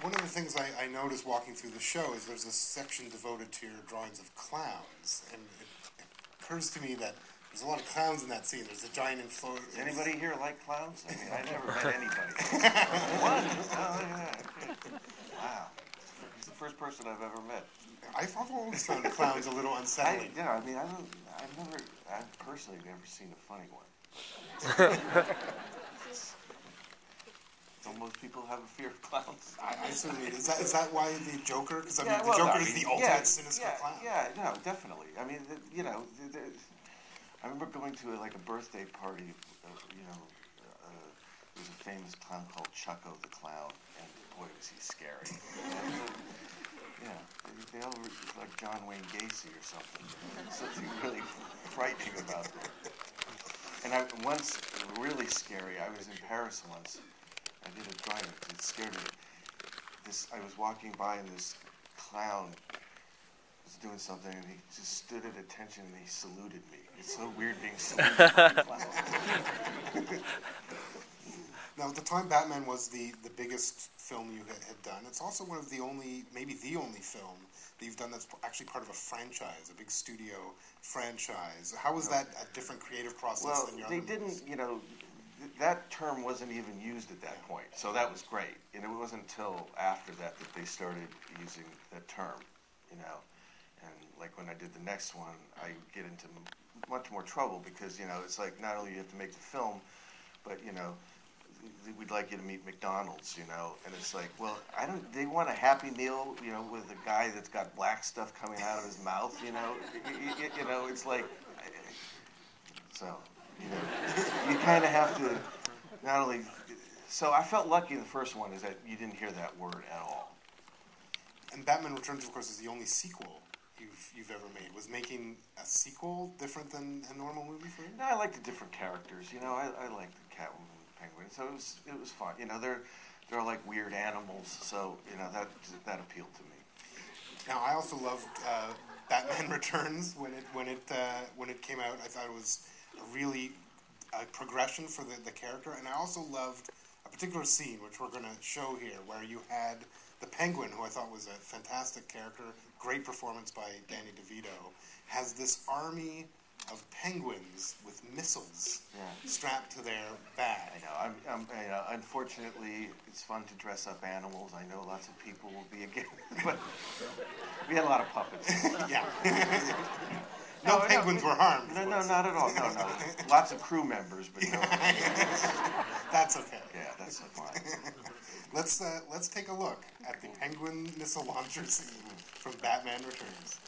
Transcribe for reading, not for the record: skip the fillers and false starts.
One of the things I noticed walking through the show is there's a section devoted to your drawings of clowns, and it occurs to me that there's a lot of clowns in that scene. There's a giant inflow. Does anybody here like clowns? I mean, I've never met anybody. One? Oh, look at that. Okay. Wow. He's the first person I've ever met. I've always found clowns a little unsettling. I've personally never seen a funny one. Don't most people have a fear of clowns? I certainly. Is that why the Joker? Because the Joker is the ultimate sinister clown. Yeah, no, definitely. I mean, I remember going to a birthday party. There was a famous clown called Chucko the Clown, and boy, was he scary. They all were like John Wayne Gacy or something. Something really frightening about them. And once, really scary, I was in Paris once. I did a drawing, it scared me. I was walking by and this clown was doing something and he just stood at attention and he saluted me. It's so weird being saluted by a clown. Now, at the time, Batman was the biggest film you had done. It's also one of the only, maybe the only film that you've done that's actually part of a franchise, a big studio franchise. How was that a different creative process than your other movies? That term wasn't even used at that point, so that was great. And it wasn't until after that they started using that term, And like when I did the next one, I get into much more trouble because, it's like not only you have to make the film, but, we'd like you to meet McDonald's, and it's like, well, they want a Happy Meal, with a guy that's got black stuff coming out of his mouth, it's like, so, you kind of have to not only, so I felt lucky in the first one is that you didn't hear that word at all. And Batman Returns, of course, is the only sequel you've ever made. Was making a sequel different than a normal movie for you? No, I like the different characters, I like the Catwoman. Penguin. So it was fun. They're like weird animals. So that appealed to me. Now I also loved Batman Returns when it came out. I thought it was a really progression for the character, and I also loved a particular scene which we're going to show here, where you had the Penguin, who I thought was a fantastic character, great performance by Danny DeVito, has this army of penguins with missiles strapped to their back. I know. Unfortunately, it's fun to dress up animals. I know lots of people will be against it, but we had a lot of puppets. Yeah. No penguins were harmed. No, not at all. No. Lots of crew members, but no. That's okay. Yeah, that's fine. Let's take a look at the penguin missile launcher scene from Batman Returns.